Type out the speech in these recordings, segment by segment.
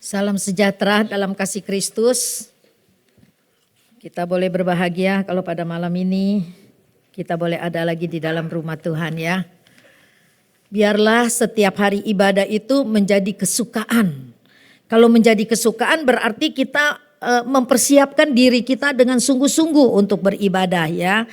Salam sejahtera dalam kasih Kristus. Kita boleh berbahagia kalau pada malam ini kita boleh ada lagi di dalam rumah Tuhan ya. Biarlah setiap hari ibadah itu menjadi kesukaan. Kalau menjadi kesukaan berarti kita mempersiapkan diri kita dengan sungguh-sungguh untuk beribadah ya.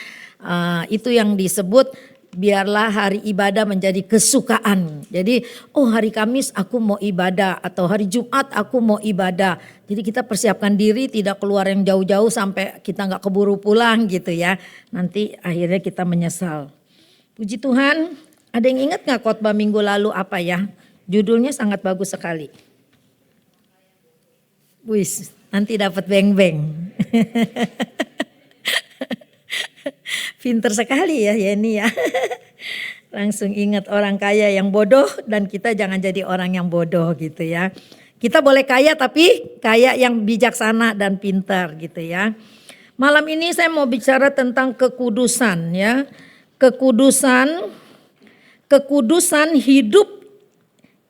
Itu yang disebut biarlah hari ibadah menjadi kesukaan. Jadi hari Kamis aku mau ibadah atau hari Jumat aku mau ibadah. Jadi kita persiapkan diri tidak keluar yang jauh-jauh sampai kita gak keburu pulang gitu ya. Nanti akhirnya kita menyesal. Puji Tuhan, ada yang ingat gak khotbah minggu lalu apa ya? Judulnya sangat bagus sekali. Wis, nanti dapat beng-beng. Pinter sekali ya Yeni ya. Langsung ingat orang kaya yang bodoh dan kita jangan jadi orang yang bodoh gitu ya. Kita boleh kaya tapi kaya yang bijaksana dan pintar gitu ya. Malam ini saya mau bicara tentang kekudusan ya. Kekudusan hidup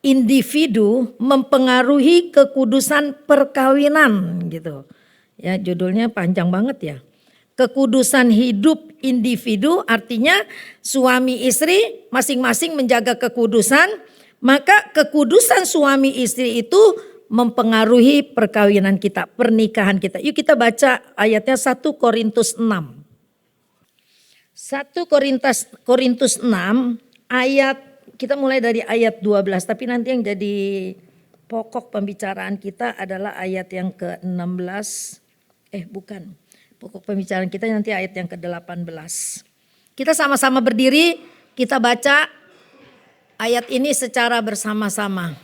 individu mempengaruhi kekudusan perkawinan gitu. Ya judulnya panjang banget ya. Kekudusan hidup individu artinya suami istri masing-masing menjaga kekudusan, maka kekudusan suami istri itu mempengaruhi perkawinan kita, pernikahan kita. Yuk kita baca ayatnya 1 Korintus 6. 1 Korintus 6 ayat, kita mulai dari ayat 12 tapi nanti yang jadi pokok pembicaraan kita adalah ayat yang ke-16. Pokok pembicaraan kita nanti ayat yang ke-18. Kita sama-sama berdiri, kita baca ayat ini secara bersama-sama.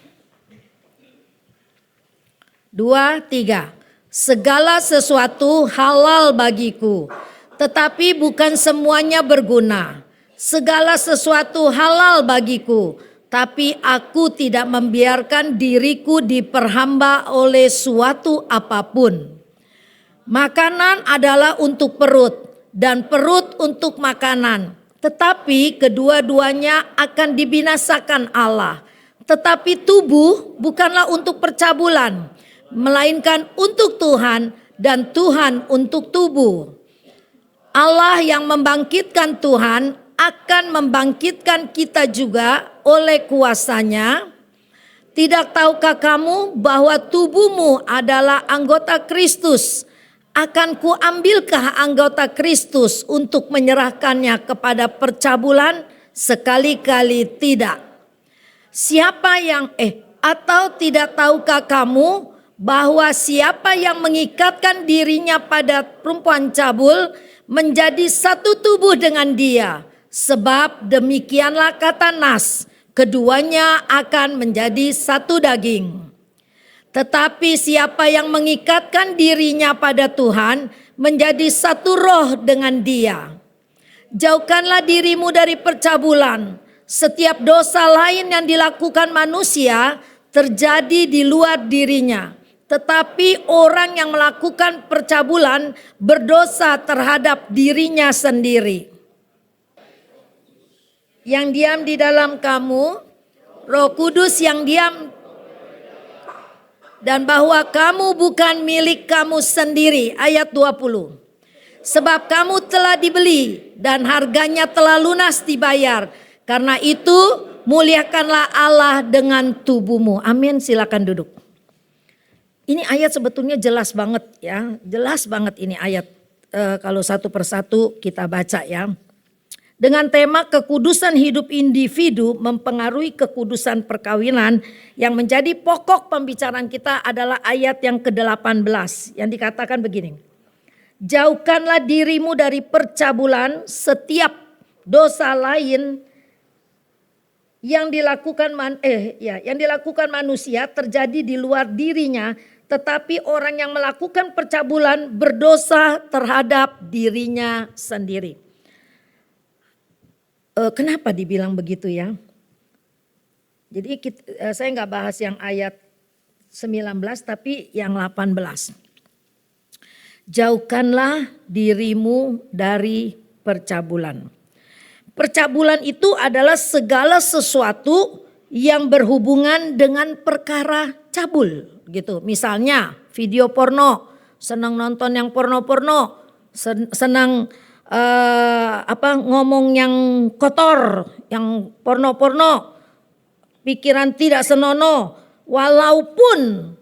2, 3. Segala sesuatu halal bagiku, tetapi bukan semuanya berguna. Segala sesuatu halal bagiku, tapi aku tidak membiarkan diriku diperhamba oleh suatu apapun. Makanan adalah untuk perut dan perut untuk makanan. Tetapi kedua-duanya akan dibinasakan Allah. Tetapi tubuh bukanlah untuk percabulan, melainkan untuk Tuhan dan Tuhan untuk tubuh. Allah yang membangkitkan Tuhan akan membangkitkan kita juga oleh kuasa-Nya. Tidak tahukah kamu bahwa tubuhmu adalah anggota Kristus? Akan kuambilkah anggota Kristus untuk menyerahkannya kepada percabulan? Sekali-kali tidak. Atau tidak tahukah kamu bahwa siapa yang mengikatkan dirinya pada perempuan cabul menjadi satu tubuh dengan dia? Sebab demikianlah kata Nas, keduanya akan menjadi satu daging. Tetapi siapa yang mengikatkan dirinya pada Tuhan menjadi satu roh dengan dia. Jauhkanlah dirimu dari percabulan. Setiap dosa lain yang dilakukan manusia terjadi di luar dirinya. Tetapi orang yang melakukan percabulan berdosa terhadap dirinya sendiri. Yang diam di dalam kamu, Roh Kudus yang diam, dan bahwa kamu bukan milik kamu sendiri. Ayat 20. Sebab kamu telah dibeli dan harganya telah lunas dibayar. Karena itu muliakanlah Allah dengan tubuhmu. Amin, silakan duduk. Ini ayat sebetulnya jelas banget ya. Jelas banget ini ayat. Kalau satu persatu kita baca ya. Dengan tema kekudusan hidup individu mempengaruhi kekudusan perkawinan, yang menjadi pokok pembicaraan kita adalah ayat yang ke-18 yang dikatakan begini. Jauhkanlah dirimu dari percabulan, setiap dosa lain yang dilakukan manusia terjadi di luar dirinya, tetapi orang yang melakukan percabulan berdosa terhadap dirinya sendiri. Kenapa dibilang begitu ya? Jadi saya nggak bahas yang ayat 19 tapi yang 18. Jauhkanlah dirimu dari percabulan. Percabulan itu adalah segala sesuatu yang berhubungan dengan perkara cabul gitu. Misalnya video porno, senang nonton yang porno-porno, senang ngomong yang kotor, yang porno-porno, pikiran tidak senonoh, walaupun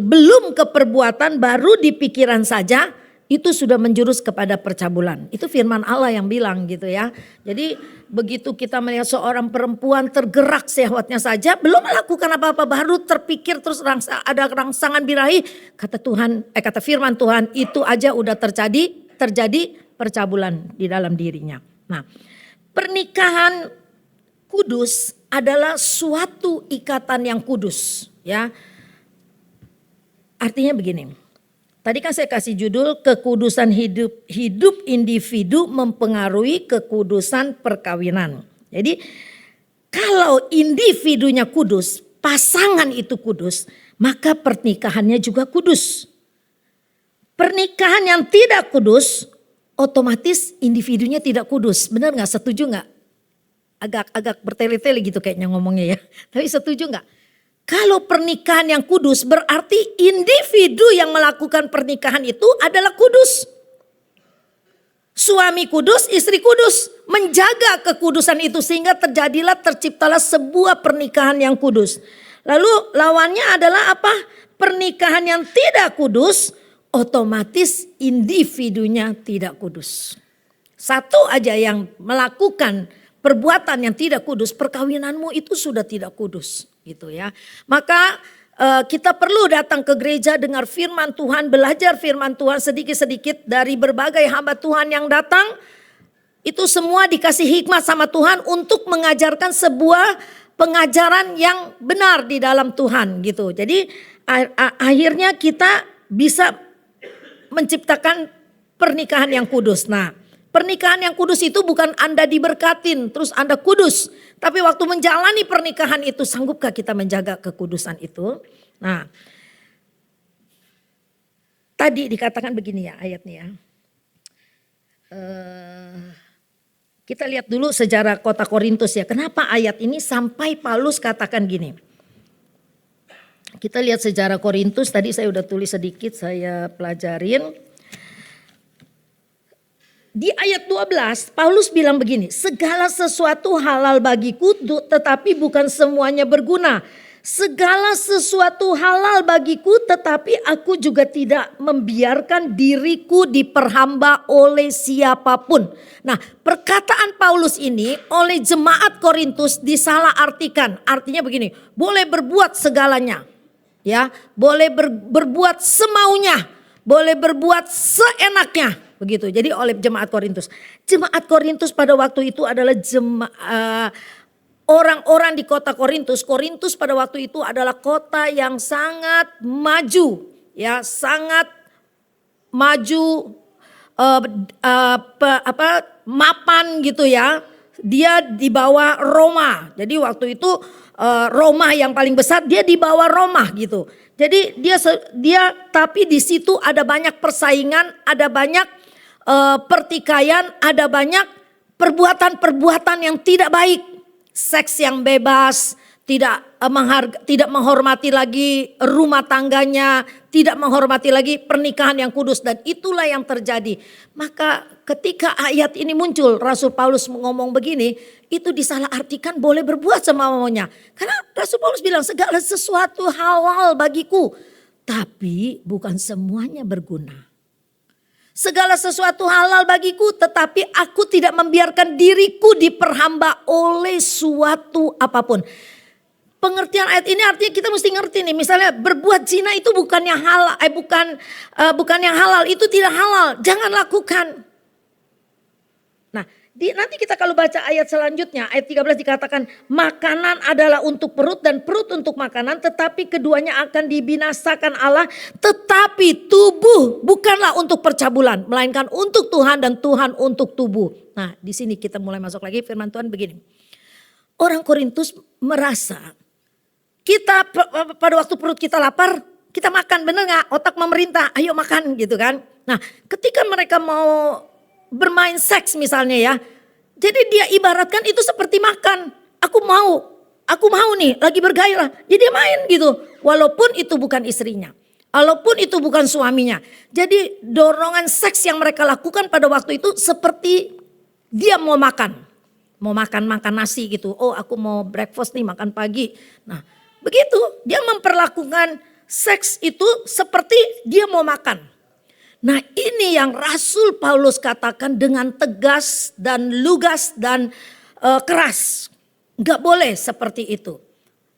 belum ke perbuatan, baru di pikiran saja itu sudah menjurus kepada percabulan. Itu firman Allah yang bilang gitu ya. Jadi begitu kita melihat seorang perempuan tergerak syahwatnya saja, belum melakukan apa-apa, baru terpikir terus ada rangsangan birahi, kata firman Tuhan, itu aja udah terjadi percabulan di dalam dirinya. Nah, pernikahan kudus adalah suatu ikatan yang kudus ya. Artinya begini. Tadi kan saya kasih judul kekudusan hidup individu mempengaruhi kekudusan perkawinan. Jadi kalau individunya kudus, pasangan itu kudus, maka pernikahannya juga kudus. Pernikahan yang tidak kudus, otomatis individunya tidak kudus. Benar nggak? Setuju nggak? Agak bertele-tele gitu kayaknya ngomongnya ya. Tapi setuju nggak? Kalau pernikahan yang kudus berarti individu yang melakukan pernikahan itu adalah kudus. Suami kudus, istri kudus. Menjaga kekudusan itu sehingga terciptalah sebuah pernikahan yang kudus. Lalu lawannya adalah apa? Pernikahan yang tidak kudus, otomatis individunya tidak kudus. Satu aja yang melakukan perbuatan yang tidak kudus, perkawinanmu itu sudah tidak kudus gitu ya. Maka kita perlu datang ke gereja, dengar firman Tuhan, belajar firman Tuhan sedikit-sedikit dari berbagai hamba Tuhan yang datang. Itu semua dikasih hikmat sama Tuhan untuk mengajarkan sebuah pengajaran yang benar di dalam Tuhan gitu. Jadi akhirnya kita bisa menciptakan pernikahan yang kudus. Nah, pernikahan yang kudus itu bukan Anda diberkatin terus Anda kudus. Tapi waktu menjalani pernikahan itu, sanggupkah kita menjaga kekudusan itu? Nah, tadi dikatakan begini ya ayatnya ya. Kita lihat dulu sejarah kota Korintus ya. Kenapa ayat ini sampai Paulus katakan gini. Kita lihat sejarah Korintus, tadi saya udah tulis sedikit, saya pelajarin. Di ayat 12 Paulus bilang begini, segala sesuatu halal bagiku tetapi bukan semuanya berguna. Segala sesuatu halal bagiku tetapi aku juga tidak membiarkan diriku diperhamba oleh siapapun. Nah, perkataan Paulus ini oleh jemaat Korintus disalah artikan. Artinya begini, boleh berbuat segalanya. Ya, boleh berbuat semaunya, boleh berbuat seenaknya. Begitu. Jadi oleh jemaat Korintus. Jemaat Korintus pada waktu itu adalah orang-orang di kota Korintus. Korintus pada waktu itu adalah kota yang sangat maju, ya, sangat maju, mapan gitu ya. Dia di bawah Roma. Jadi waktu itu Roma yang paling besar, dia di bawah Roma gitu. Jadi dia tapi di situ ada banyak persaingan, ada banyak pertikaian, ada banyak perbuatan-perbuatan yang tidak baik, seks yang bebas, tidak menghormati lagi rumah tangganya, tidak menghormati lagi pernikahan yang kudus, dan itulah yang terjadi. Maka ketika ayat ini muncul, Rasul Paulus ngomong begini, itu disalahartikan boleh berbuat semaunya. Karena Rasul Paulus bilang segala sesuatu halal bagiku, tapi bukan semuanya berguna. Segala sesuatu halal bagiku tetapi aku tidak membiarkan diriku diperhamba oleh suatu apapun. Pengertian ayat ini artinya kita mesti ngerti nih, misalnya berbuat zina itu bukan yang halal, bukan yang halal, itu tidak halal, jangan lakukan. Nah, nanti kita kalau baca ayat selanjutnya, ayat 13 dikatakan makanan adalah untuk perut dan perut untuk makanan, tetapi keduanya akan dibinasakan Allah. Tetapi tubuh bukanlah untuk percabulan, melainkan untuk Tuhan dan Tuhan untuk tubuh. Nah, di sini kita mulai masuk lagi firman Tuhan begini. Orang Korintus merasa kita pada waktu perut kita lapar, kita makan, bener gak? Otak memerintah, ayo makan gitu kan. Nah, ketika mereka mau bermain seks misalnya ya, jadi dia ibaratkan itu seperti makan. aku mau nih lagi bergairah. Jadi dia main gitu. Walaupun itu bukan istrinya. Walaupun itu bukan suaminya. Jadi dorongan seks yang mereka lakukan pada waktu itu seperti dia mau makan. Mau makan nasi gitu. Oh aku mau breakfast nih, makan pagi. Nah begitu dia memperlakukan seks itu seperti dia mau makan. Nah ini yang Rasul Paulus katakan dengan tegas dan lugas dan keras. Gak boleh seperti itu.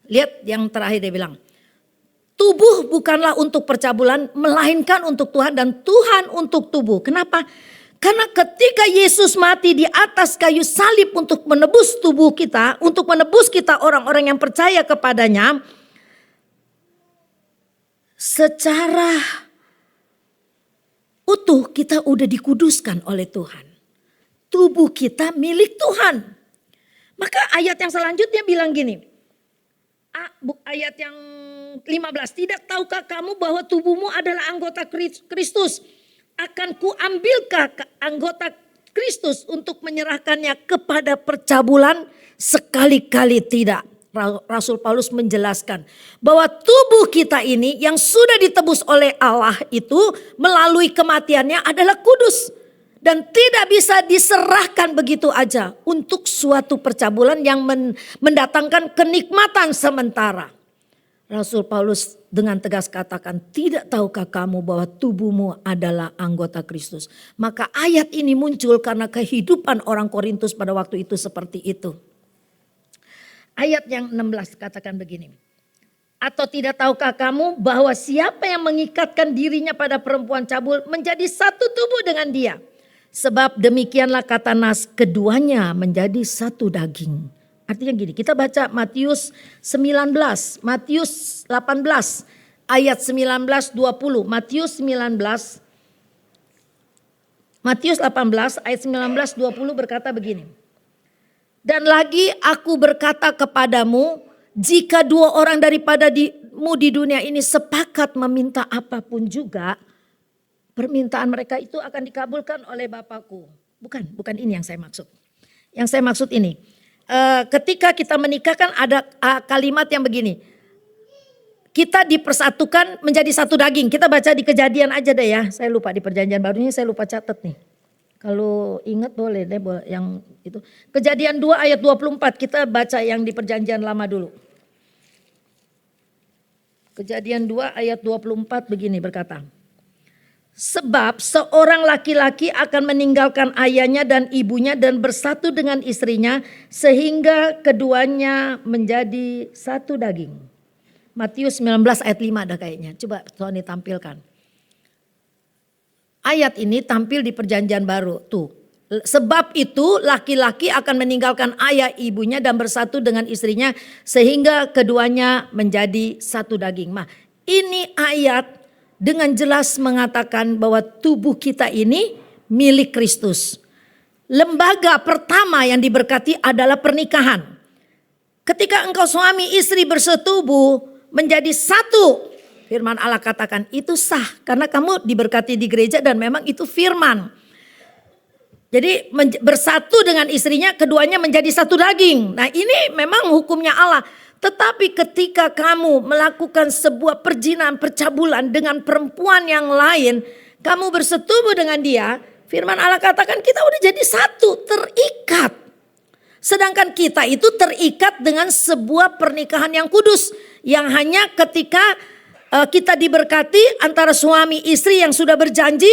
Lihat yang terakhir dia bilang. Tubuh bukanlah untuk percabulan, melainkan untuk Tuhan dan Tuhan untuk tubuh. Kenapa? Karena ketika Yesus mati di atas kayu salib untuk menebus tubuh kita, untuk menebus kita orang-orang yang percaya kepadanya, secara utuh kita udah dikuduskan oleh Tuhan. Tubuh kita milik Tuhan. Maka ayat yang selanjutnya bilang gini. Ayat yang 15. Tidak tahukah kamu bahwa tubuhmu adalah anggota Kristus? Akan kuambilkah anggota Kristus untuk menyerahkannya kepada percabulan? Sekali-kali tidak. Rasul Paulus menjelaskan bahwa tubuh kita ini yang sudah ditebus oleh Allah itu melalui kematiannya adalah kudus. Dan tidak bisa diserahkan begitu aja untuk suatu percabulan yang mendatangkan kenikmatan sementara. Rasul Paulus dengan tegas katakan, tidak tahukah kamu bahwa tubuhmu adalah anggota Kristus. Maka ayat ini muncul karena kehidupan orang Korintus pada waktu itu seperti itu. Ayat yang 16 katakan begini. Atau tidak tahukah kamu bahwa siapa yang mengikatkan dirinya pada perempuan cabul menjadi satu tubuh dengan dia. Sebab demikianlah kata nas, keduanya menjadi satu daging. Artinya gini, kita baca Matius 19, Matius 18 ayat 19-20. Matius 18 ayat 19-20 berkata begini. Dan lagi aku berkata kepadamu, jika dua orang daripadamu di dunia ini sepakat meminta apapun juga, permintaan mereka itu akan dikabulkan oleh Bapakku. Bukan ini yang saya maksud. Yang saya maksud ini. Ketika kita menikah kan ada kalimat yang begini. Kita dipersatukan menjadi satu daging. Kita baca di Kejadian aja deh ya. Saya lupa di Perjanjian Barunya, saya lupa catat nih. Kalau ingat boleh deh yang itu. Kejadian 2 ayat 24. Kita baca yang di Perjanjian Lama dulu. Kejadian 2 ayat 24 begini berkata. Sebab seorang laki-laki akan meninggalkan ayahnya dan ibunya dan bersatu dengan istrinya sehingga keduanya menjadi satu daging. Matius 19 ayat 5 ada kayaknya. Coba Tony tampilkan. Ayat ini tampil di Perjanjian Baru. Tuh. Sebab itu laki-laki akan meninggalkan ayah ibunya dan bersatu dengan istrinya sehingga keduanya menjadi satu daging. Nah, ini ayat dengan jelas mengatakan bahwa tubuh kita ini milik Kristus. Lembaga pertama yang diberkati adalah pernikahan. Ketika engkau suami istri bersetubuh menjadi satu. Firman Allah katakan itu sah. Karena kamu diberkati di gereja dan memang itu firman. Jadi bersatu dengan istrinya keduanya menjadi satu daging. Nah ini memang hukumnya Allah. Tetapi ketika kamu melakukan sebuah perjinan, percabulan dengan perempuan yang lain, kamu bersetubuh dengan dia, firman Allah katakan kita udah jadi satu, terikat. Sedangkan kita itu terikat dengan sebuah pernikahan yang kudus, yang hanya ketika kita diberkati antara suami istri yang sudah berjanji,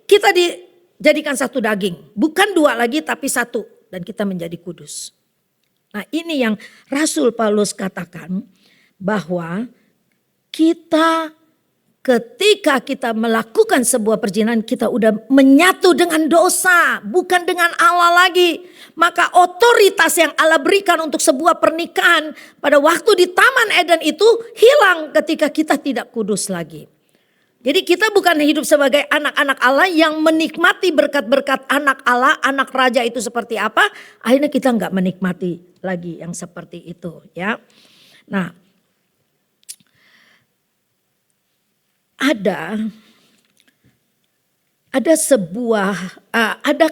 kita dijadikan satu daging. Bukan dua lagi tapi satu, dan kita menjadi kudus. Nah ini yang Rasul Paulus katakan bahwa kita ketika kita melakukan sebuah perjinan kita udah menyatu dengan dosa bukan dengan Allah lagi. Maka otoritas yang Allah berikan untuk sebuah pernikahan pada waktu di Taman Eden itu hilang ketika kita tidak kudus lagi. Jadi kita bukan hidup sebagai anak-anak Allah yang menikmati berkat-berkat anak Allah, anak raja itu seperti apa. Akhirnya kita nggak menikmati lagi yang seperti itu ya. Nah ada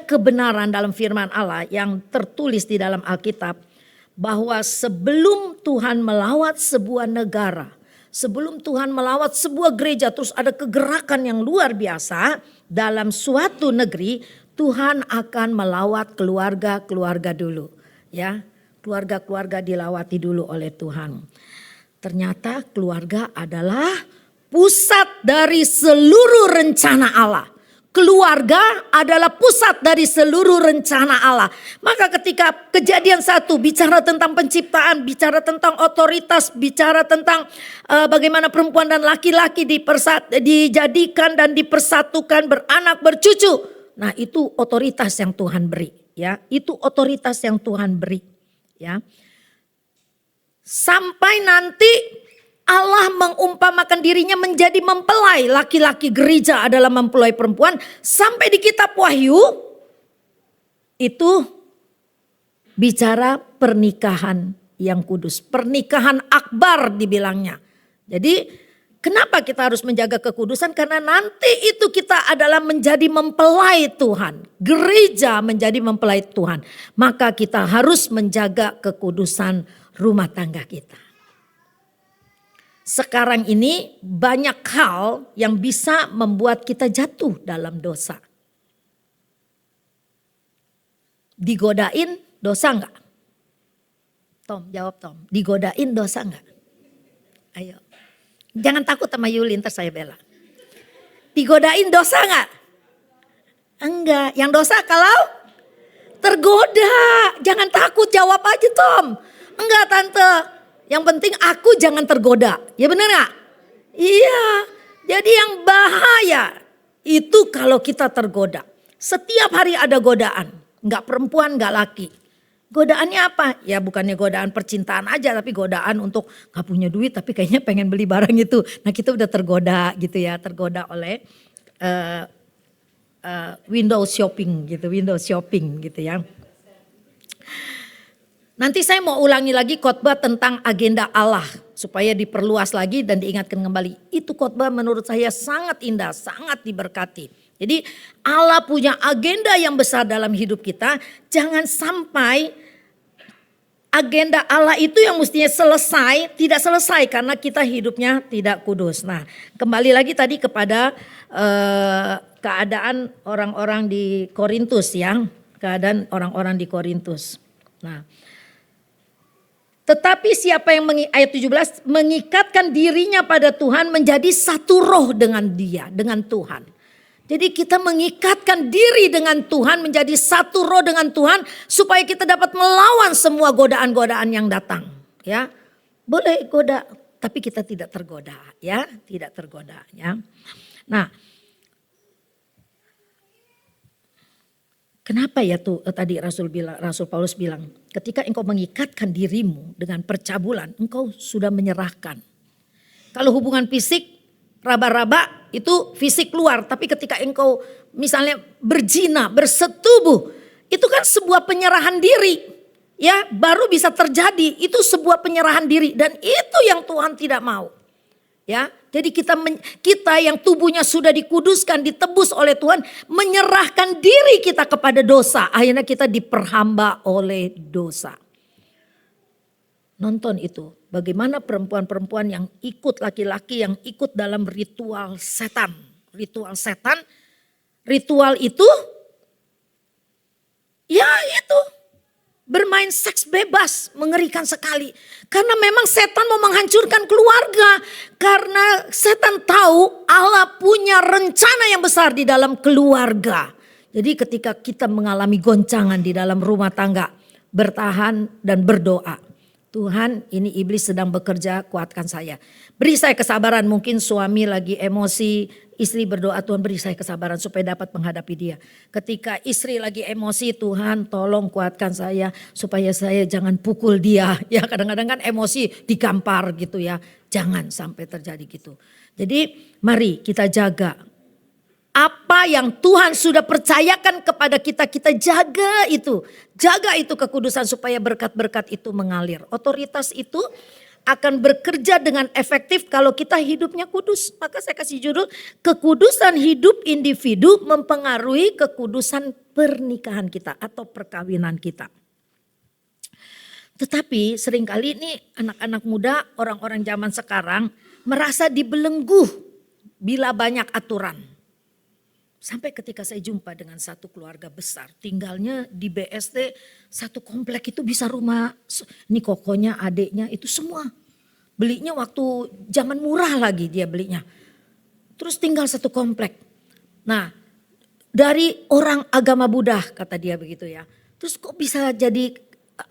kebenaran dalam firman Allah yang tertulis di dalam Alkitab. bahwa sebelum Tuhan melawat sebuah negara, sebelum Tuhan melawat sebuah gereja, terus ada kegerakan yang luar biasa dalam suatu negeri, Tuhan akan melawat keluarga-keluarga dulu, ya. Keluarga-keluarga dilawati dulu oleh Tuhan. Ternyata keluarga adalah pusat dari seluruh rencana Allah. Keluarga adalah pusat dari seluruh rencana Allah. Maka ketika Kejadian 1 bicara tentang penciptaan, bicara tentang otoritas, bicara tentang bagaimana perempuan dan laki-laki dijadikan dan dipersatukan, beranak, bercucu. Nah, itu otoritas yang Tuhan beri, ya. Itu otoritas yang Tuhan beri, ya. Sampai nanti Allah mengumpamakan dirinya menjadi mempelai. Laki-laki gereja adalah mempelai perempuan. Sampai di kitab Wahyu itu bicara pernikahan yang kudus. Pernikahan akbar dibilangnya. Jadi kenapa kita harus menjaga kekudusan? Karena nanti itu kita adalah menjadi mempelai Tuhan. Gereja menjadi mempelai Tuhan. Maka kita harus menjaga kekudusan rumah tangga kita. Sekarang ini banyak hal yang bisa membuat kita jatuh dalam dosa. Digodain dosa enggak? Tom, jawab Tom. Digodain dosa enggak? Ayo. Jangan takut sama Yuli, ntar saya bela. Digodain dosa enggak? Enggak. Yang dosa kalau tergoda. Jangan takut, jawab aja Tom. Enggak tante. Yang penting aku jangan tergoda. Ya benar gak? Iya. Jadi yang bahaya itu kalau kita tergoda. Setiap hari ada godaan. Enggak perempuan, enggak laki. Godaannya apa? Ya bukannya godaan percintaan aja. Tapi godaan untuk gak punya duit tapi kayaknya pengen beli barang itu. Nah kita udah tergoda gitu ya. Tergoda oleh window shopping gitu ya. Nanti saya mau ulangi lagi khotbah tentang agenda Allah supaya diperluas lagi dan diingatkan kembali. Itu khotbah menurut saya sangat indah, sangat diberkati. Jadi Allah punya agenda yang besar dalam hidup kita. Jangan sampai agenda Allah itu yang mestinya selesai, tidak selesai karena kita hidupnya tidak kudus. Nah, kembali lagi tadi kepada keadaan orang-orang di Korintus ya. Keadaan orang-orang di Korintus. Nah, tetapi siapa yang ayat 17 mengikatkan dirinya pada Tuhan menjadi satu roh dengan dia, dengan Tuhan. Jadi kita mengikatkan diri dengan Tuhan menjadi satu roh dengan Tuhan supaya kita dapat melawan semua godaan-godaan yang datang. Ya, boleh goda, tapi kita tidak tergoda, ya, tidak tergoda. Ya, nah. Kenapa ya tuh tadi Rasul Paulus bilang, ketika engkau mengikatkan dirimu dengan percabulan, engkau sudah menyerahkan. Kalau hubungan fisik, raba-raba itu fisik luar, tapi ketika engkau misalnya berzina, bersetubuh, itu kan sebuah penyerahan diri. Ya, baru bisa terjadi, itu sebuah penyerahan diri dan itu yang Tuhan tidak mau. Ya, jadi kita yang tubuhnya sudah dikuduskan, ditebus oleh Tuhan, menyerahkan diri kita kepada dosa. Akhirnya kita diperhamba oleh dosa. Nonton itu, bagaimana perempuan-perempuan yang ikut, laki-laki yang ikut dalam ritual setan. Ritual setan, ritual itu, ya itu. Bermain seks bebas, mengerikan sekali. Karena memang setan mau menghancurkan keluarga. Karena setan tahu Allah punya rencana yang besar di dalam keluarga. Jadi ketika kita mengalami goncangan di dalam rumah tangga, bertahan dan berdoa. Tuhan, ini iblis sedang bekerja, kuatkan saya. Beri saya kesabaran, mungkin suami lagi emosi, istri berdoa, Tuhan beri saya kesabaran supaya dapat menghadapi dia. Ketika istri lagi emosi, Tuhan tolong kuatkan saya supaya saya jangan pukul dia. Ya kadang-kadang kan emosi digampar gitu ya. Jangan sampai terjadi gitu. Jadi mari kita jaga. Apa yang Tuhan sudah percayakan kepada kita, kita jaga itu. Jaga itu kekudusan supaya berkat-berkat itu mengalir. Otoritas itu akan bekerja dengan efektif kalau kita hidupnya kudus. Maka saya kasih judul, kekudusan hidup individu mempengaruhi kekudusan pernikahan kita atau perkawinan kita. Tetapi seringkali ini anak-anak muda, orang-orang zaman sekarang merasa dibelenggu bila banyak aturan. Sampai ketika saya jumpa dengan satu keluarga besar, tinggalnya di BSD, satu komplek itu bisa rumah, ini kokonya, adiknya itu semua. Belinya waktu zaman murah lagi dia belinya. Terus tinggal satu komplek. Nah, dari orang agama Buddha kata dia begitu ya. Terus kok bisa jadi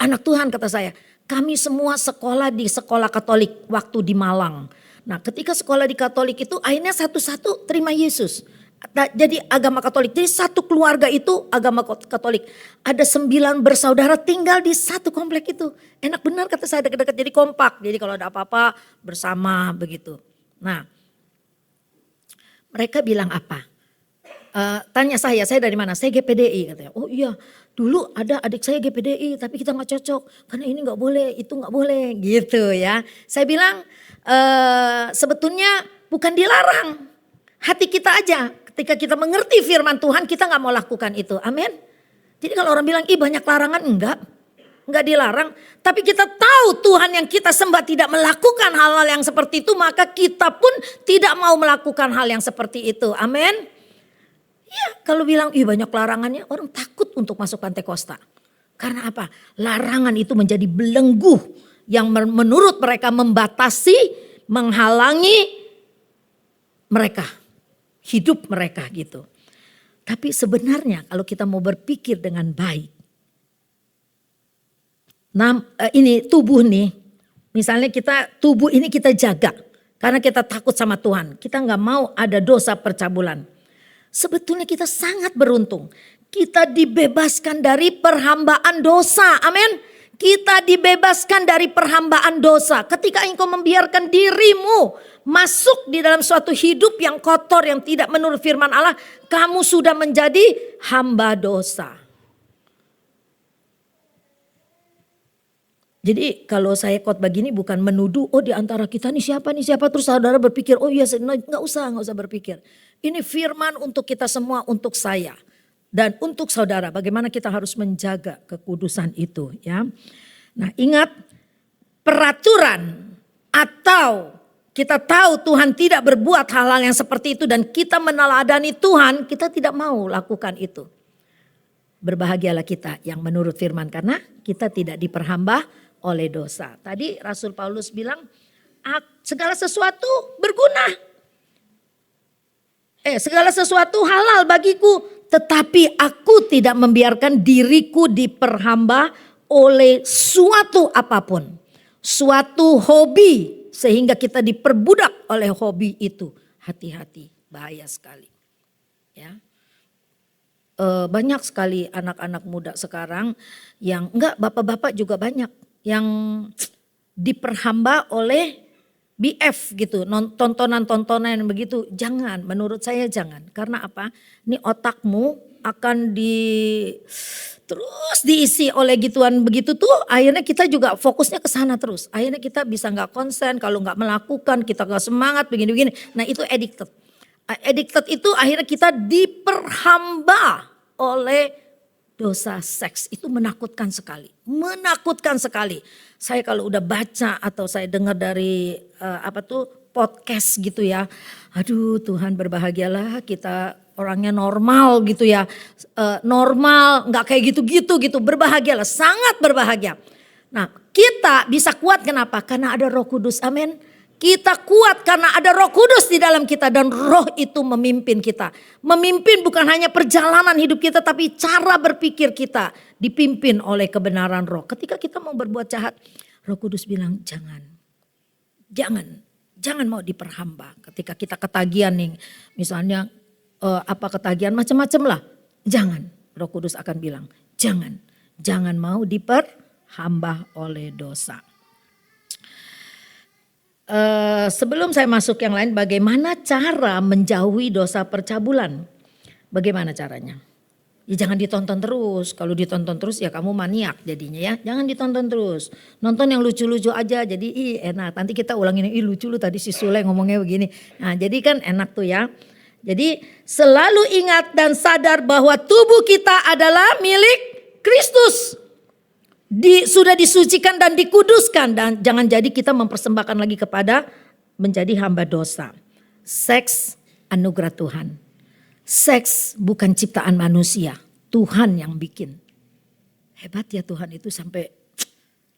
anak Tuhan kata saya. Kami semua sekolah di sekolah Katolik waktu di Malang. Nah ketika sekolah di Katolik itu akhirnya satu-satu terima Yesus. Jadi agama Katolik. Jadi satu keluarga itu agama Katolik. Ada 9 bersaudara tinggal di satu komplek itu. Enak benar kata saya, dekat-dekat jadi kompak. Jadi kalau ada apa-apa bersama begitu. Nah mereka bilang apa? Tanya saya dari mana? Saya GPDI katanya. Oh iya, dulu ada adik saya GPDI tapi kita gak cocok. Karena ini gak boleh, itu gak boleh gitu ya. Saya bilang sebetulnya bukan dilarang. Hati kita aja ketika kita mengerti firman Tuhan kita gak mau lakukan itu. Amin. Jadi kalau orang bilang ih banyak larangan, enggak dilarang. Tapi kita tahu Tuhan yang kita sembah tidak melakukan hal-hal yang seperti itu. Maka kita pun tidak mau melakukan hal yang seperti itu. Amin. Ya kalau bilang ih banyak larangannya orang takut untuk masuk Pantai Kosta. Karena apa? Larangan itu menjadi belenggu yang menurut mereka membatasi, menghalangi mereka. Hidup mereka gitu. Tapi sebenarnya kalau kita mau berpikir dengan baik. Nah ini tubuh nih. Misalnya tubuh ini kita jaga. Karena kita takut sama Tuhan. Kita gak mau ada dosa percabulan. Sebetulnya kita sangat beruntung. Kita dibebaskan dari perhambaan dosa. Amin. Kita dibebaskan dari perhambaan dosa. Ketika engkau membiarkan dirimu masuk di dalam suatu hidup yang kotor, yang tidak menurut firman Allah. Kamu sudah menjadi hamba dosa. Jadi kalau saya khotbah begini bukan menuduh, oh di antara kita nih siapa. Terus saudara berpikir, oh iya nggak usah berpikir. Ini firman untuk kita semua, untuk saya. Dan untuk saudara, bagaimana kita harus menjaga kekudusan itu ya. Nah ingat, peraturan atau kita tahu Tuhan tidak berbuat hal-hal yang seperti itu. Dan kita meneladani Tuhan, kita tidak mau lakukan itu. Berbahagialah kita yang menurut firman, karena kita tidak diperhamba oleh dosa. Tadi Rasul Paulus bilang segala sesuatu berguna. Segala sesuatu halal bagiku, tetapi aku tidak membiarkan diriku diperhamba oleh suatu apapun. Suatu hobi sehingga kita diperbudak oleh hobi itu. Hati-hati, bahaya sekali. Ya. Banyak sekali anak-anak muda sekarang yang bapak-bapak juga banyak yang diperhamba oleh BF gitu, tontonan-tontonan begitu. Jangan, menurut saya jangan. Karena apa? Ini otakmu akan terus diisi oleh gituan begitu tuh. Akhirnya kita juga fokusnya ke sana terus. Akhirnya kita bisa nggak konsen, kalau nggak melakukan kita nggak semangat begini-begini. Nah itu addicted. Addicted itu akhirnya kita diperhamba oleh dosa seks. Itu menakutkan sekali. Menakutkan sekali. Saya kalau udah baca atau saya dengar dari podcast gitu ya. Aduh Tuhan berbahagialah kita orangnya normal gitu ya. Normal gak kayak gitu-gitu gitu. Berbahagialah, sangat berbahagia. Nah kita bisa kuat kenapa? Karena ada Roh Kudus, amin. Kita kuat karena ada Roh Kudus di dalam kita dan Roh itu memimpin kita. Memimpin bukan hanya perjalanan hidup kita tapi cara berpikir kita dipimpin oleh kebenaran Roh. Ketika kita mau berbuat jahat, Roh Kudus bilang jangan mau diperhamba. Ketika kita ketagihan nih, misalnya ketagihan macam-macam lah. Jangan, Roh Kudus akan bilang jangan mau diperhamba oleh dosa. Sebelum saya masuk yang lain, bagaimana cara menjauhi dosa percabulan? Bagaimana caranya? Ya jangan ditonton terus. Kalau ditonton terus ya kamu maniak jadinya ya. Jangan ditonton terus. Nonton yang lucu-lucu aja. Jadi enak. Nanti kita ulangin, lucu lu tadi si Sule ngomongnya begini. Nah jadi kan enak tuh ya. Jadi selalu ingat dan sadar bahwa tubuh kita adalah milik Kristus. sudah disucikan dan dikuduskan, dan jangan jadi kita mempersembahkan lagi kepada menjadi hamba dosa. Seks anugerah Tuhan. Seks bukan ciptaan manusia, Tuhan yang bikin. Hebat ya Tuhan itu, sampai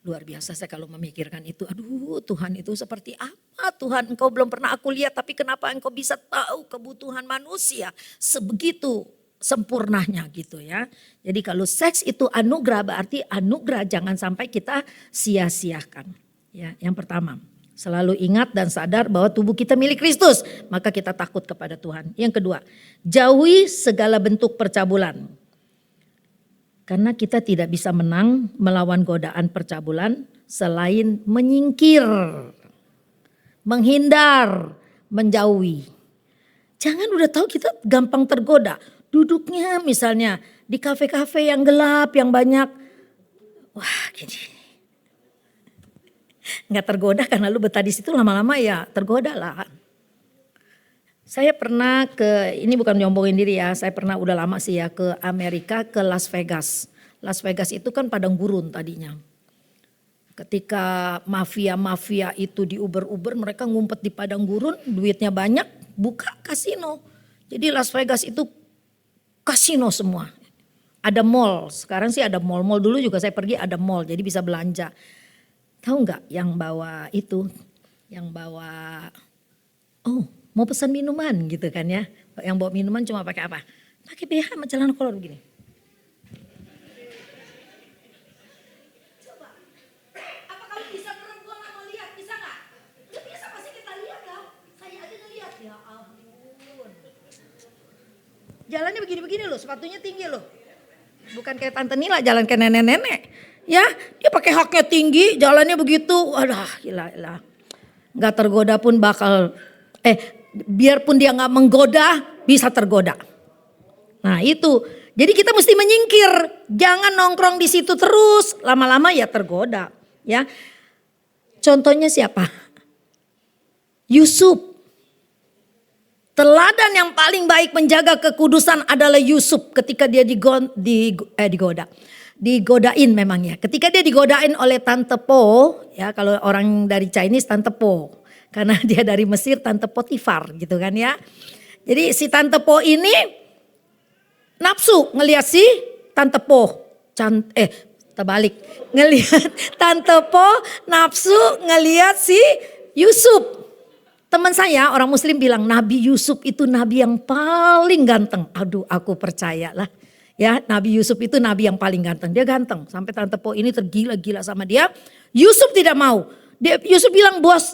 luar biasa saya kalau memikirkan itu. Aduh, Tuhan itu seperti apa? Tuhan, Engkau belum pernah aku lihat, tapi kenapa Engkau bisa tahu kebutuhan manusia sebegitu sempurnanya gitu ya. Jadi kalau seks itu anugerah, berarti anugerah jangan sampai kita sia-siakan. Ya, yang pertama, selalu ingat dan sadar bahwa tubuh kita milik Kristus, maka kita takut kepada Tuhan. Yang kedua, jauhi segala bentuk percabulan. Karena kita tidak bisa menang melawan godaan percabulan selain menyingkir, menghindar, menjauhi. Jangan udah tahu kita gampang tergoda. Duduknya misalnya di kafe-kafe yang gelap, yang banyak. Wah gini. Nggak tergoda karena lu betah di situ, lama-lama ya tergoda lah. Saya pernah ini bukan nyombongin diri ya, saya pernah udah lama sih ya ke Amerika, ke Las Vegas. Las Vegas itu kan padang gurun tadinya. Ketika mafia-mafia itu di Uber-Uber, mereka ngumpet di padang gurun, duitnya banyak, buka kasino. Jadi Las Vegas itu kasino semua. Ada mall, sekarang sih ada mall-mall, dulu juga saya pergi ada mall, jadi bisa belanja. Tahu nggak yang bawa itu, yang bawa, mau pesan minuman gitu kan ya. Yang bawa minuman cuma pakai apa? Pakai BH sama celana kolor begini. Coba, apa kamu bisa perempuan nggak mau lihat? Bisa nggak? Ya bisa, pasti kita lihat lah. Saya aja ngeliat, ya ampun. Jalannya begini-begini loh, sepatunya tinggi loh. Bukan kayak Tante Nila jalan kayak nenek-nenek. Ya, dia pakai haknya tinggi, jalannya begitu. Waduh, gila. Nggak tergoda pun bakal, biarpun dia nggak menggoda, bisa tergoda. Nah itu, jadi kita mesti menyingkir, jangan nongkrong di situ terus, lama-lama ya tergoda. Ya, contohnya siapa? Yusuf. Teladan yang paling baik menjaga kekudusan adalah Yusuf ketika dia digodain memang ya. Ketika dia digodain oleh Tante Po, ya kalau orang dari Chinese Tante Po. Karena dia dari Mesir Tante Potifar gitu kan ya. Jadi si Tante Po ini nafsu ngelihat si Tante Po. Terbalik. Ngelihat Tante Po nafsu ngelihat si Yusuf. Teman saya orang muslim bilang Nabi Yusuf itu nabi yang paling ganteng. Aduh aku percayalah. Ya Nabi Yusuf itu nabi yang paling ganteng. Dia ganteng sampai Tante Po ini tergila-gila sama dia. Yusuf tidak mau. Yusuf bilang bos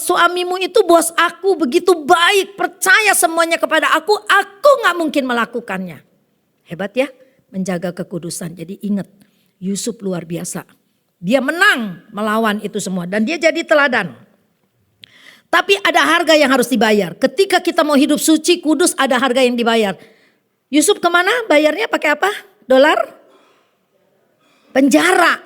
suamimu itu bos aku begitu baik. Percaya semuanya kepada aku gak mungkin melakukannya. Hebat ya menjaga kekudusan. Jadi ingat Yusuf luar biasa. Dia menang melawan itu semua dan dia jadi teladan. Tapi ada harga yang harus dibayar. Ketika kita mau hidup suci, kudus, ada harga yang dibayar. Yusuf kemana? Bayarnya pakai apa? Dolar? Penjara.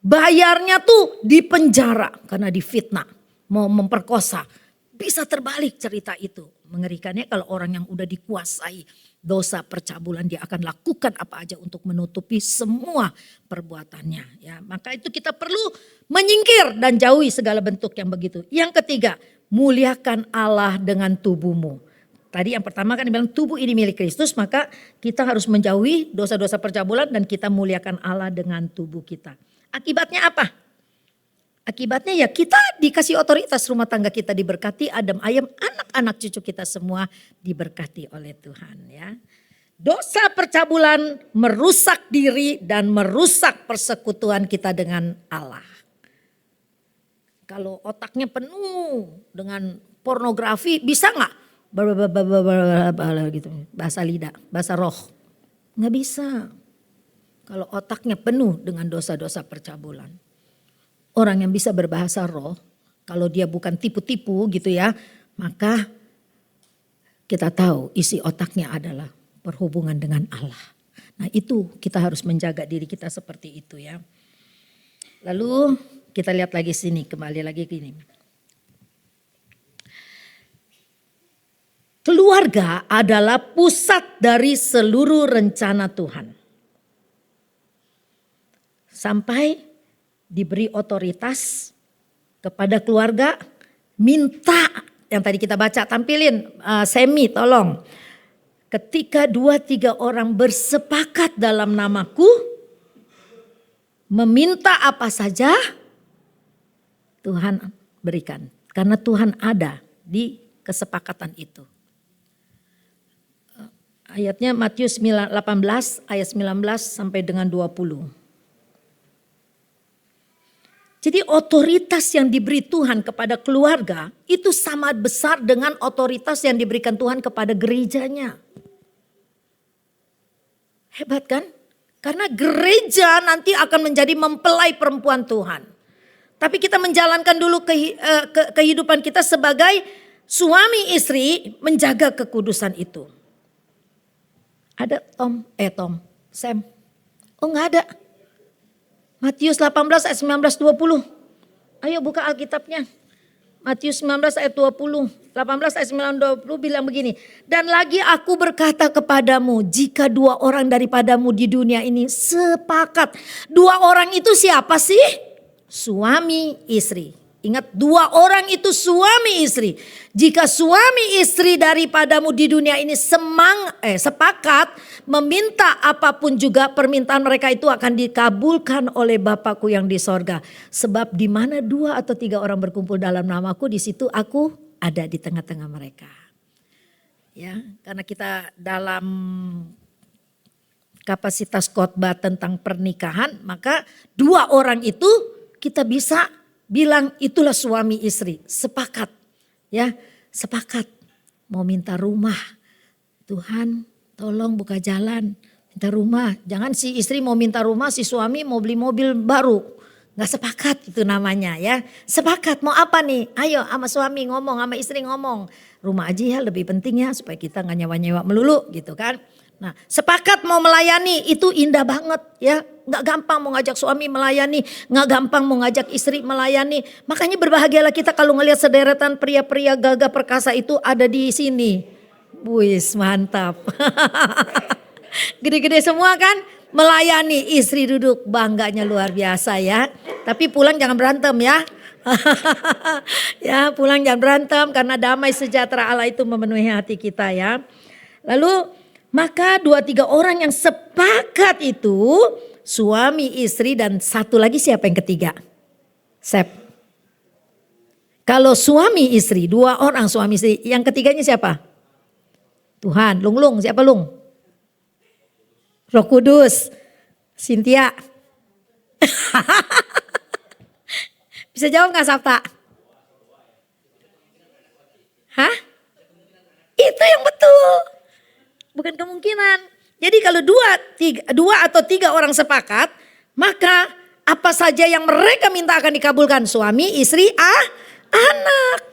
Bayarnya tuh di penjara karena difitnah, mau memperkosa. Bisa terbalik cerita itu. Mengerikannya kalau orang yang udah dikuasai dosa percabulan, dia akan lakukan apa aja untuk menutupi semua perbuatannya. Ya, maka itu kita perlu menyingkir dan jauhi segala bentuk yang begitu. Yang ketiga, muliakan Allah dengan tubuhmu. Tadi yang pertama kan bilang tubuh ini milik Kristus, maka kita harus menjauhi dosa-dosa percabulan dan kita muliakan Allah dengan tubuh kita. Akibatnya apa? Akibatnya ya kita dikasih otoritas, rumah tangga kita diberkati, adem ayem, anak-anak cucu kita semua diberkati oleh Tuhan ya. Dosa percabulan merusak diri dan merusak persekutuan kita dengan Allah. Kalau otaknya penuh dengan pornografi bisa nggak? Gitu, bahasa lidah, bahasa roh. Nggak bisa. Kalau otaknya penuh dengan dosa-dosa percabulan. Orang yang bisa berbahasa roh, kalau dia bukan tipu-tipu gitu ya, maka kita tahu isi otaknya adalah berhubungan dengan Allah. Nah itu kita harus menjaga diri kita seperti itu ya. Lalu kita lihat lagi sini, kembali lagi gini. Keluarga adalah pusat dari seluruh rencana Tuhan. sampai diberi otoritas kepada keluarga, minta yang tadi kita baca, tampilin Semi tolong. Ketika 2-3 orang bersepakat dalam namaku, meminta apa saja Tuhan berikan. Karena Tuhan ada di kesepakatan itu. Ayatnya Matius 18 ayat 19 sampai dengan 20. Jadi otoritas yang diberi Tuhan kepada keluarga itu sama besar dengan otoritas yang diberikan Tuhan kepada gerejanya. Hebat kan? Karena gereja nanti akan menjadi mempelai perempuan Tuhan. Tapi kita menjalankan dulu kehidupan kita sebagai suami istri menjaga kekudusan itu. Ada Sam. Oh enggak ada. Matius 18 ayat 19-20. Ayo buka Alkitabnya. Matius 19 ayat 20. 18 ayat 19-20 bilang begini. Dan lagi aku berkata kepadamu, jika 2 orang daripadamu di dunia ini sepakat. 2 orang itu siapa sih? Suami istri. Ingat 2 orang itu suami istri. Jika suami istri daripadamu di dunia ini sepakat meminta apapun juga permintaan mereka itu akan dikabulkan oleh Bapakku yang di sorga. Sebab di mana 2 atau 3 orang berkumpul dalam namaku, di situ aku ada di tengah-tengah mereka. Ya, karena kita dalam kapasitas khotbah tentang pernikahan, maka 2 orang itu kita bisa bilang itulah suami istri, sepakat. Ya, sepakat mau minta rumah. Tuhan tolong buka jalan, minta rumah. Jangan si istri mau minta rumah, si suami mau beli mobil baru. Gak sepakat itu namanya ya. Sepakat mau apa nih? Ayo sama suami ngomong, sama istri ngomong. Rumah aja ya lebih penting ya supaya kita gak nyewa-nyewa melulu gitu kan. Nah, sepakat mau melayani itu indah banget ya. Gak gampang mau ngajak suami melayani, gak gampang mau ngajak istri melayani. Makanya berbahagialah kita kalau ngelihat sederetan pria-pria gagah perkasa itu ada di sini. Wis mantap. Gede-gede semua kan melayani, istri duduk, bangganya luar biasa ya. Tapi pulang jangan berantem ya. Ya pulang jangan berantem karena damai sejahtera Allah itu memenuhi hati kita ya. Lalu maka 2-3 orang yang sepakat itu suami istri dan satu lagi siapa yang ketiga? Sep. Kalau suami istri 2 orang suami istri yang ketiganya siapa? Tuhan. Lung siapa Lung? Roh Kudus. Cynthia. Bisa jawab gak Sabta? Hah? Itu yang betul. Bukan kemungkinan. Jadi kalau 2 atau 3 orang sepakat, maka apa saja yang mereka minta akan dikabulkan. Suami, istri, anak.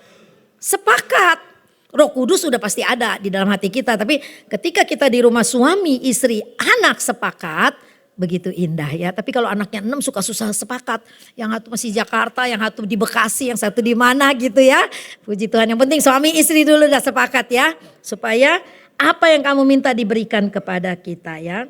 Sepakat. Roh Kudus sudah pasti ada di dalam hati kita. Tapi ketika kita di rumah suami, istri, anak sepakat, begitu indah ya. Tapi kalau anaknya 6 suka susah sepakat. Yang satu masih Jakarta, yang satu di Bekasi, yang satu di mana gitu ya. Puji Tuhan, yang penting suami istri dulu udah sepakat ya. Supaya apa yang kamu minta diberikan kepada kita ya.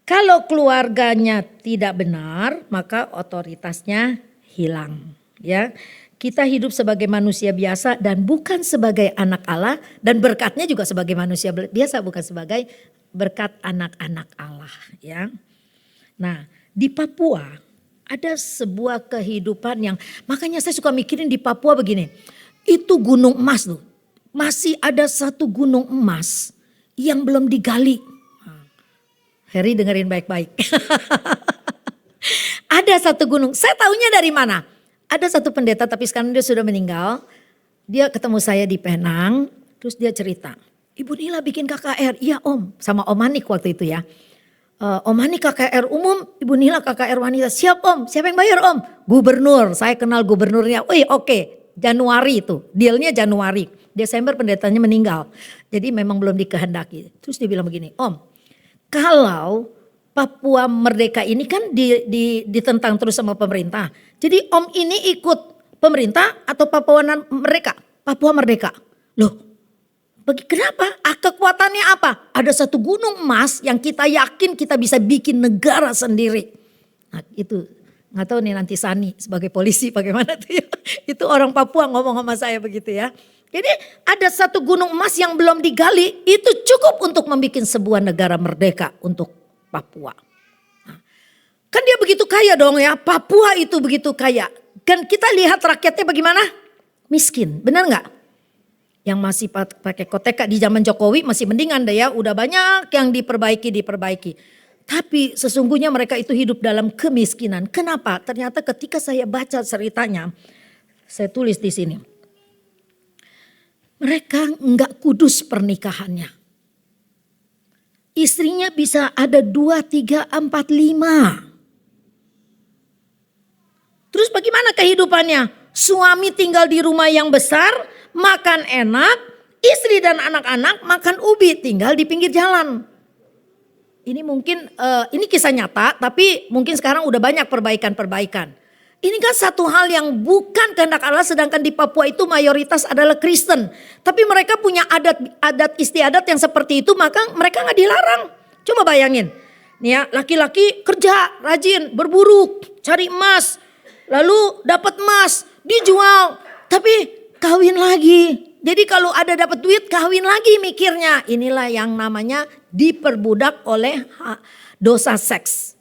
Kalau keluarganya tidak benar, maka otoritasnya hilang ya. Kita hidup sebagai manusia biasa dan bukan sebagai anak Allah. Dan berkatnya juga sebagai manusia biasa, bukan sebagai berkat anak-anak Allah ya. Nah di Papua ada sebuah kehidupan yang, makanya saya suka mikirin di Papua begini. Itu gunung emas tuh. Masih ada satu gunung emas yang belum digali. Heri dengerin baik-baik. Ada satu gunung, saya tahunya dari mana? Ada satu pendeta tapi sekarang dia sudah meninggal. Dia ketemu saya di Penang, terus dia cerita. Ibu Nila bikin KKR, iya Om, sama Om Manik waktu itu ya. Om Manik KKR umum, Ibu Nila KKR wanita. Siap Om, siapa yang bayar Om? Gubernur, saya kenal gubernurnya. Wih oke, Januari itu, dealnya Januari. Desember pendetanya meninggal, jadi memang belum dikehendaki. Terus dia bilang begini, Om, kalau Papua merdeka ini kan ditentang terus sama pemerintah. Jadi Om ini ikut pemerintah atau Papua merdeka? Papua merdeka. Loh, Kenapa? Kekuatannya apa? Ada satu gunung emas yang kita yakin kita bisa bikin negara sendiri. Nah, itu nggak tahu nih nanti Sani sebagai polisi bagaimana tuh ya. Itu orang Papua ngomong sama saya begitu ya. Jadi ada satu gunung emas yang belum digali, itu cukup untuk membuat sebuah negara merdeka untuk Papua. Nah, kan dia begitu kaya dong ya, Papua itu begitu kaya. Kan kita lihat rakyatnya bagaimana? Miskin, benar nggak? Yang masih pakai koteka di zaman Jokowi masih mendingan deh ya, udah banyak yang diperbaiki. Tapi sesungguhnya mereka itu hidup dalam kemiskinan. Kenapa? Ternyata ketika saya baca ceritanya, saya tulis di sini. Mereka enggak kudus pernikahannya. Istrinya bisa ada 2, 3, 4, 5. Terus bagaimana kehidupannya? Suami tinggal di rumah yang besar, makan enak, istri dan anak-anak makan ubi, tinggal di pinggir jalan. Ini mungkin, ini kisah nyata, tapi mungkin sekarang udah banyak perbaikan-perbaikan. Ini kan satu hal yang bukan kehendak Allah, sedangkan di Papua itu mayoritas adalah Kristen. Tapi mereka punya adat istiadat yang seperti itu, maka mereka gak dilarang. Coba bayangin, nih ya, laki-laki kerja, rajin, berburu, cari emas, lalu dapat emas, dijual, tapi kawin lagi. Jadi kalau ada dapat duit, kawin lagi mikirnya. Inilah yang namanya diperbudak oleh dosa seks.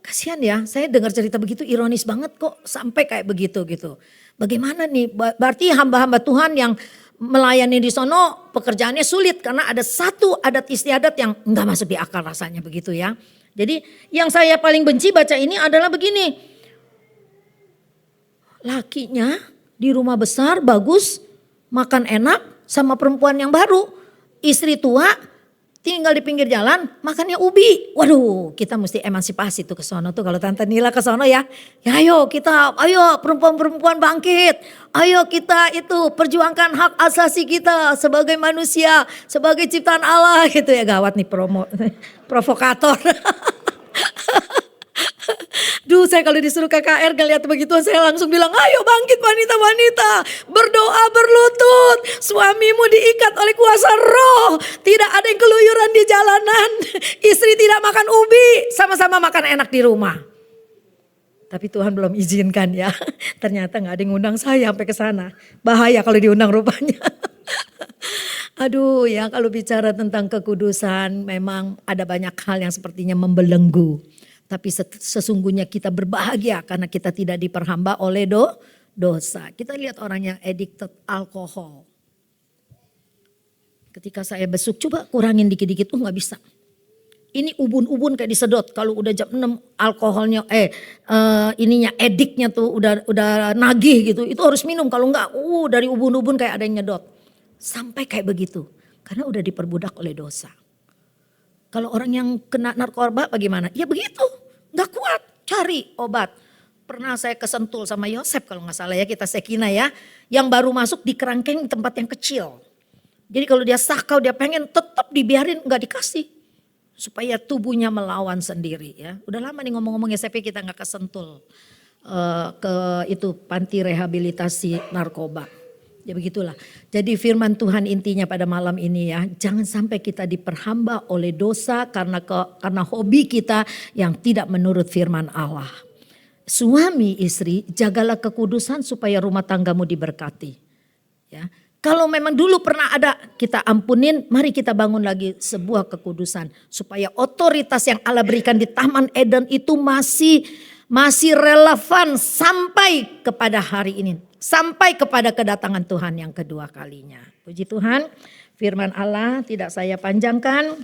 Kasihan ya, saya dengar cerita begitu ironis banget kok sampai kayak begitu gitu. Bagaimana nih, berarti hamba-hamba Tuhan yang melayani di sono pekerjaannya sulit karena ada satu adat istiadat yang enggak masuk di akal rasanya begitu ya. Jadi yang saya paling benci baca ini adalah begini. Lakinya di rumah besar bagus, makan enak sama perempuan yang baru. Istri tua tinggal di pinggir jalan makannya ubi. Waduh, kita mesti emansipasi tuh ke sono tuh kalau Tante Nila ke sono ya. Ya ayo perempuan-perempuan bangkit. Ayo kita itu perjuangkan hak asasi kita sebagai manusia, sebagai ciptaan Allah gitu ya. Gawat nih provokator. Duh, saya kalau disuruh KKR lihat begituan saya langsung bilang, ayo bangkit wanita-wanita, berdoa berlutut, suamimu diikat oleh kuasa roh, tidak ada yang keluyuran di jalanan, istri tidak makan ubi, sama-sama makan enak di rumah. Tapi Tuhan belum izinkan ya, ternyata gak ada yang undang saya sampai ke sana, bahaya kalau diundang rupanya. Aduh ya, kalau bicara tentang kekudusan memang ada banyak hal yang sepertinya membelenggu. Tapi sesungguhnya kita berbahagia karena kita tidak diperhamba oleh dosa. Kita lihat orang yang addicted alkohol. Ketika saya besuk, coba kurangin dikit-dikit, gak bisa. Ini ubun-ubun kayak disedot. Kalau udah jam 6 alkoholnya, ininya addictnya tuh udah nagih gitu. Itu harus minum, kalau enggak dari ubun-ubun kayak ada yang nyedot. Sampai kayak begitu, karena udah diperbudak oleh dosa. Kalau orang yang kena narkoba bagaimana? Ya begitu, gak kuat, cari obat. Pernah saya kesentul sama Yosef kalau gak salah ya, kita sekina ya. Yang baru masuk di kerangkeng tempat yang kecil. Jadi kalau dia sakau, dia pengen tetap dibiarin, gak dikasih. Supaya tubuhnya melawan sendiri ya. Udah lama nih ngomong-ngomong SMP kita gak kesentul ke itu panti rehabilitasi narkoba. Ya begitulah. Jadi firman Tuhan intinya pada malam ini ya, jangan sampai kita diperhamba oleh dosa karena hobi kita yang tidak menurut firman Allah. Suami istri, jagalah kekudusan supaya rumah tanggamu diberkati. Ya. Kalau memang dulu pernah ada, kita ampunin, mari kita bangun lagi sebuah kekudusan supaya otoritas yang Allah berikan di Taman Eden itu masih relevan sampai kepada hari ini. Sampai kepada kedatangan Tuhan yang kedua kalinya. Puji Tuhan, firman Allah tidak saya panjangkan.